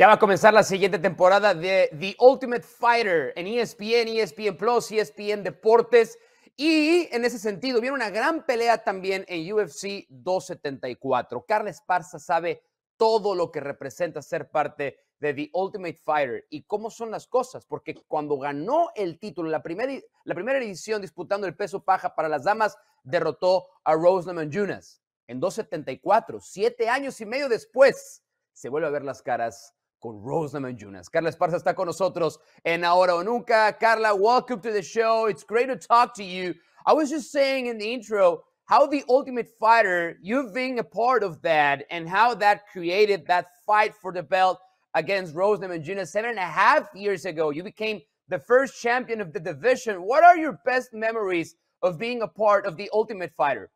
Ya va a comenzar la siguiente temporada de The Ultimate Fighter en ESPN, ESPN Plus, ESPN Deportes. Y en ese sentido, viene una gran pelea también en UFC 274. Carla Esparza sabe todo lo que representa ser parte de The Ultimate Fighter y cómo son las cosas, porque cuando ganó el título, la primera edición disputando el peso paja para las damas, derrotó a Namajunas en 274. 7 años y medio después, se vuelve a ver las caras con Namajunas. Carla Esparza está con nosotros en Ahora o Nunca. Carla, welcome to the show. It's great to talk to you. I was just saying in the intro how the Ultimate Fighter, you've been a part of that and how that created that fight for the belt against Namajunas 7.5 years ago. You became the first champion of the division. What are your best memories of being a part of the Ultimate Fighter?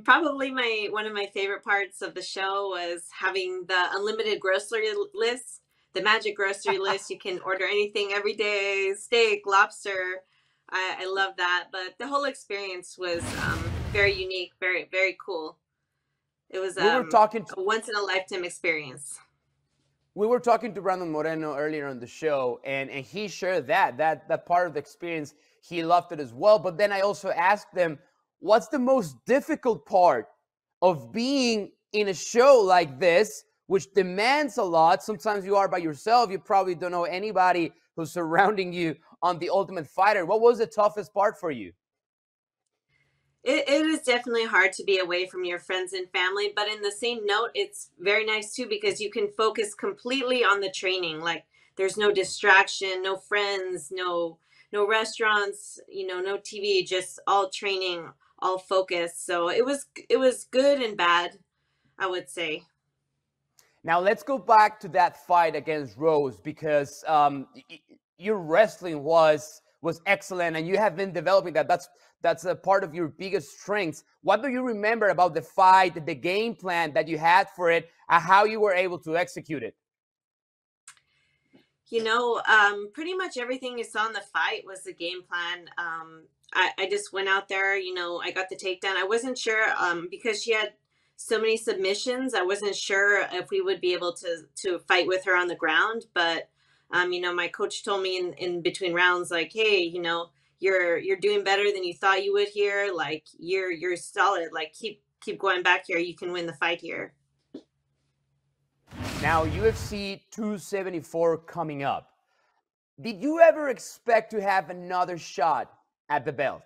Probably one of my favorite parts of the show was having the unlimited grocery list, the magic grocery list. You can order anything every day, steak, lobster. I love that. But the whole experience was very unique, very, very cool. It was a once in a lifetime experience. We were talking to Brandon Moreno earlier on the show, and he shared that part of the experience. He loved it as well. But then I also asked them, what's the most difficult part of being in a show like this, which demands a lot? Sometimes you are by yourself. You probably don't know anybody who's surrounding you on The Ultimate Fighter. What was the toughest part for you? It is definitely hard to be away from your friends and family, but in the same note, it's very nice too because you can focus completely on the training. Like there's no distraction, no friends, no restaurants, no TV, just all training, all focused. So it was good and bad, I would say. Now let's go back to that fight against Rose because your wrestling was excellent and you have been developing that. That's a part of your biggest strengths. What do you remember about the fight, the game plan that you had for it, and how you were able to execute it? Pretty much everything you saw in the fight was the game plan. I just went out there, I got the takedown. I wasn't sure because she had so many submissions. I wasn't sure if we would be able to fight with her on the ground. But, my coach told me in between rounds, like, hey, you're doing better than you thought you would here. Like you're solid. Like keep going back here. You can win the fight here. Now, UFC 274 coming up. Did you ever expect to have another shot at the belt?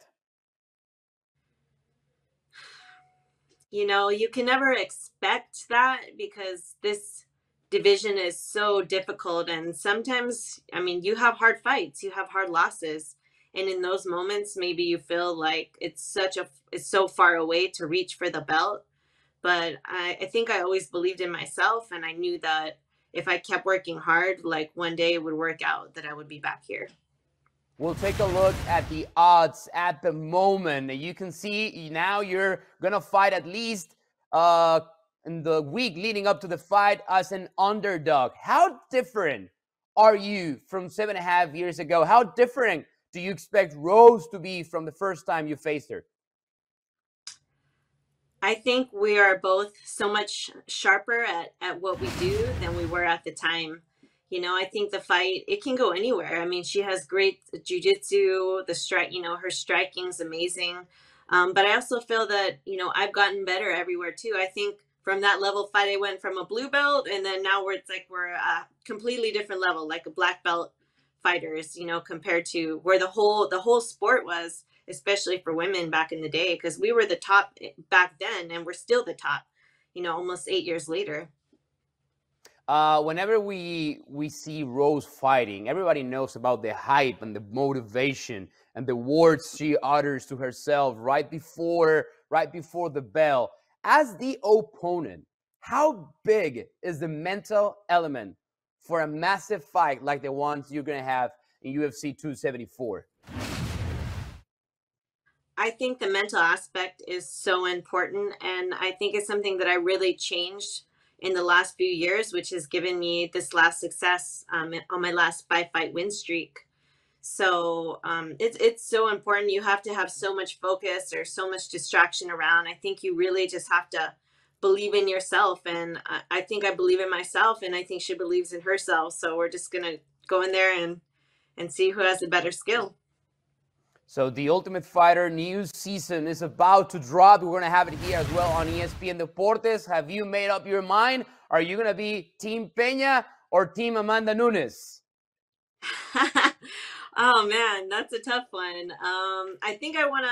You can never expect that because this division is so difficult. And sometimes, you have hard fights, you have hard losses. And in those moments, maybe you feel like it's so far away to reach for the belt. But I think I always believed in myself, and I knew that if I kept working hard, like one day it would work out, that I would be back here. We'll take a look at the odds at the moment. You can see now you're going to fight at least in the week leading up to the fight as an underdog. How different are you from 7.5 years ago? How different do you expect Rose to be from the first time you faced her? I think we are both so much sharper at what we do than we were at the time. I think the fight, it can go anywhere. She has great jiu-jitsu, the strike, her striking's amazing. But I also feel that, I've gotten better everywhere too. I think from that level fight, I went from a blue belt and then now we're a completely different level, like a black belt fighters, compared to where the whole sport was, especially for women back in the day, because we were the top back then and we're still the top, almost 8 years later. Whenever we see Rose fighting, everybody knows about the hype and the motivation and the words she utters to herself right before the bell. As the opponent, how big is the mental element for a massive fight like the ones you're going to have in UFC 274? I think the mental aspect is so important, and I think it's something that I really changed in the last few years, which has given me this last success on my last 5-fight win streak. So it's so important. You have to have so much focus or so much distraction around. I think you really just have to believe in yourself. And I think I believe in myself, and I think she believes in herself. So we're just going to go in there and see who has a better skill. So the Ultimate Fighter new season is about to drop. We're going to have it here as well on ESPN Deportes. Have you made up your mind? Are you going to be Team Peña or Team Amanda Nunes? Oh man, that's a tough one. I think I want to,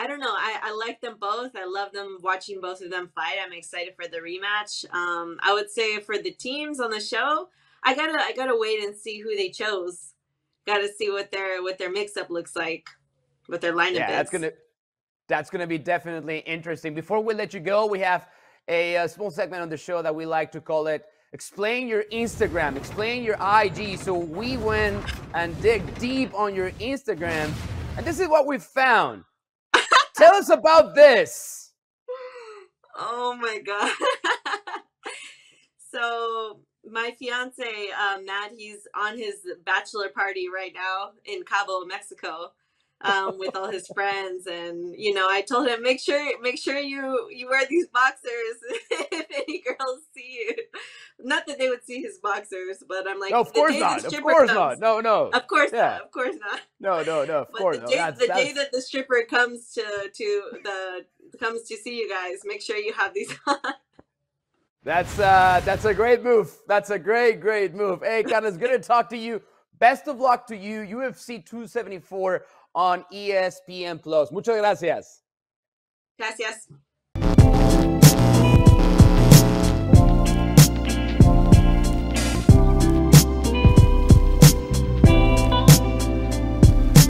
I don't know. I like them both. I love them, watching both of them fight. I'm excited for the rematch. I would say for the teams on the show, I gotta wait and see who they chose. Got to see what their mix up looks like, what their lineup is. That's gonna be definitely interesting. Before we let you go, we have a small segment on the show that we like to call it "Explain Your Instagram," explain your IG. So we went and dig deep on your Instagram, and this is what we found. Tell us about this. Oh my God. So my fiance, Matt, he's on his bachelor party right now in Cabo, Mexico, with all his friends. And, you know, I told him, make sure you wear these boxers if any girls see you. Not that they would see his boxers, but I'm like, no, of course not. Of course not. No. Of course not. Of course not. No. Of course. The day that the stripper comes to see you guys, make sure you have these on. That's a great move. That's a great move. Hey, Carla, it's good to talk to you. Best of luck to you. UFC 274 on ESPN Plus. Muchas gracias. Gracias.